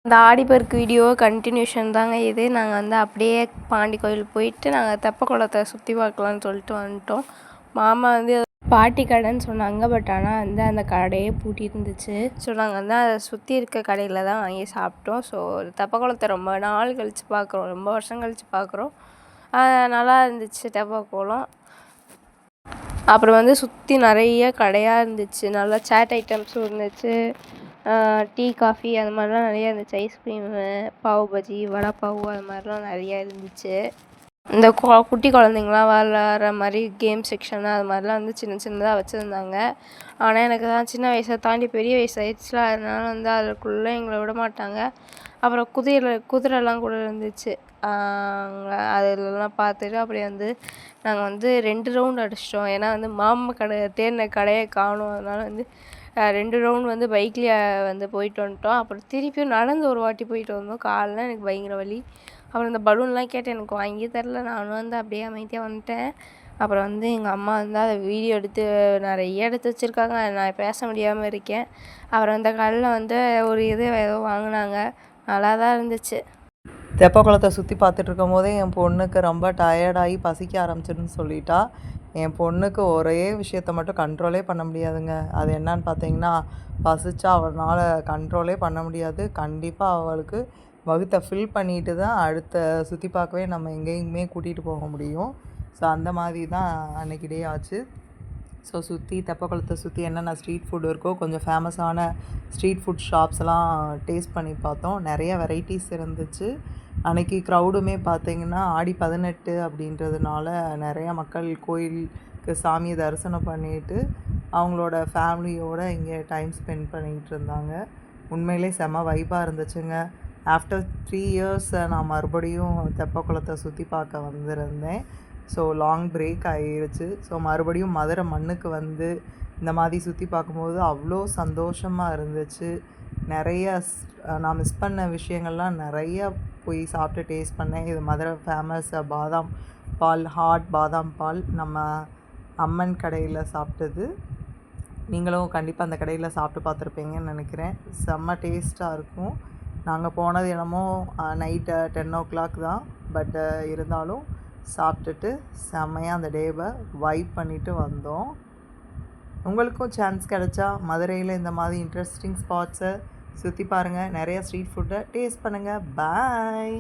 இந்த Aadiperukku video continuation தாங்க இது. நாங்கள் வந்து அப்படியே பாண்டி கோயில் போயிட்டு நாங்கள் தெப்பக்குளத்தை சுற்றி பார்க்கலான்னு சொல்லிட்டு வந்துட்டோம். மாமா வந்து பாட்டி கடைன்னு சொன்னாங்க. பட் ஆனால் வந்து அந்த கடையே பூட்டி இருந்துச்சு. ஸோ நாங்கள் வந்து அதை சுற்றி இருக்க கடையில் தான் வாங்கி சாப்பிட்டோம். ஸோ தெப்பக்குளத்தை ரொம்ப நாள் கழித்து பார்க்குறோம், ரொம்ப வருஷம் கழித்து பார்க்குறோம். நல்லா இருந்துச்சு தெப்பக்குளம். அப்புறம் வந்து சுற்றி நிறைய கடையாக இருந்துச்சு. நல்லா சேட் ஐட்டம்ஸும் இருந்துச்சு. டீ காஃபி அது மாதிரிலாம் நிறையா இருந்துச்சு. ஐஸ்கிரீமு, பாவ் பஜ்ஜி, வடை பாவு அது மாதிரிலாம் நிறையா இருந்துச்சு. இந்த குட்டி குழந்தைங்களாம் விளாட்ற மாதிரி கேம் செக்ஷன் அது மாதிரிலாம் வந்து சின்ன சின்னதாக வச்சுருந்தாங்க. ஆனால் எனக்கு தான் சின்ன வயசை தாண்டி பெரிய வயசு ஆயிடுச்சுல, அதனால வந்து அதுக்குள்ளே எங்களை விட மாட்டாங்க. அப்புறம் குதிரைலாம் கூட இருந்துச்சு. அதெல்லாம் பார்த்துட்டு அப்படியே வந்து நாங்கள் வந்து 2 ரவுண்ட் அடிச்சிட்டோம். ஏன்னா வந்து மாமா கடை தேடின கடையை காணும். அதனால் வந்து 2 ரவுண்ட் வந்து பைக்லேயே வந்து போயிட்டு வந்துட்டோம். அப்புறம் திருப்பியும் நடந்து ஒரு வாட்டி போயிட்டு வந்தோம். காலெலாம் எனக்கு பயங்கர வலி. அப்புறம் இந்த பலூன்லாம் கேட்டு எனக்கு வாங்கி தரல. நானும் வந்து அப்படியே அமைதியாக வந்துட்டேன். அப்புறம் வந்து எங்கள் அம்மா வந்து அதை வீடியோ எடுத்து நிறைய எடுத்து வச்சுருக்காங்க. நான் பேச முடியாமல் இருக்கேன். அப்புறம் அந்த கடையில் வந்து ஒரு ஏதோ வாங்கினாங்க. நல்லா தான் இருந்துச்சு. தெப்பக்குளத்தை சுற்றி பார்த்துட்டு இருக்கும் போதே என் பொண்ணுக்கு ரொம்ப டயர்டாகி பசிக்க ஆரம்பிச்சிடுன்னு சொல்லிட்டா. என் பொண்ணுக்கு ஒரே விஷயத்த மட்டும் கண்ட்ரோலே பண்ண முடியாதுங்க. அது என்னன்னு பார்த்தீங்கன்னா, பசிச்சா அவளால் கண்ட்ரோலே பண்ண முடியாது. கண்டிப்பாக அவளுக்கு வகுத்தை ஃபில் பண்ணிட்டு தான் அடுத்த சுற்றி பார்க்கவே நம்ம எங்கேயுமே கூட்டிகிட்டு போக முடியும். ஸோ அந்த மாதிரி தான் அன்றைக்கி டே ஆச்சு. ஸோ சுற்றி தெப்பக்குளத்தை சுற்றி என்னென்ன ஸ்ட்ரீட் ஃபுட் இருக்கோ, கொஞ்சம் ஃபேமஸான ஸ்ட்ரீட் ஃபுட் ஷாப்ஸ்லாம் டேஸ்ட் பண்ணி பார்த்தோம். நிறைய வெரைட்டிஸ் இருந்துச்சு. அன்றைக்கி க்ரௌடுமே பார்த்திங்கன்னா ஆடி 18 அப்படின்றதுனால நிறையா மக்கள் கோயிலுக்கு சாமியை தரிசனம் பண்ணிவிட்டு அவங்களோட ஃபேமிலியோடு இங்கே டைம் ஸ்பெண்ட் பண்ணிகிட்டு இருந்தாங்க. உண்மையிலே செம்ம வைப்பாக இருந்துச்சுங்க. ஆஃப்டர் 3 இயர்ஸ் நான் மறுபடியும் தெப்பக்குளத்தை சுற்றி பார்க்க வந்திருந்தேன். ஸோ லாங் பிரேக் ஆகிருச்சு. ஸோ மறுபடியும் மதுரை மண்ணுக்கு வந்து இந்த மாதிரி சுற்றி பார்க்கும்போது அவ்வளோ சந்தோஷமாக இருந்துச்சு. நிறைய நான் மிஸ் பண்ண விஷயங்கள்லாம் நிறையா போய் சாப்பிட்டு டேஸ்ட் பண்ணேன். இது மதுரை ஃபேமஸ் பாதாம் பால், ஹாட் பாதாம் பால் நம்ம அம்மன் கடையில் சாப்பிட்டது. நீங்களும் கண்டிப்பாக அந்த கடையில் சாப்பிட்டு பார்த்துருப்பீங்கன்னு நினைக்கிறேன். செம்ம டேஸ்ட்டாக இருக்கும். நாங்கள் போனது என்னமோ நைட்டு 10 o'clock தான். பட் இருந்தாலும் சாப்பிட்டுட்டு செம்மையாக அந்த டேவை வைப் பண்ணிவிட்டு வந்தோம். உங்களுக்கும் சான்ஸ் கிடச்சா மதுரையில் இந்த மாதிரி இன்ட்ரெஸ்டிங் ஸ்பாட்ஸை சுற்றி பாருங்கள். நிறைய ஸ்ட்ரீட் ஃபுட்டை டேஸ்ட் பண்ணுங்கள். பாய்.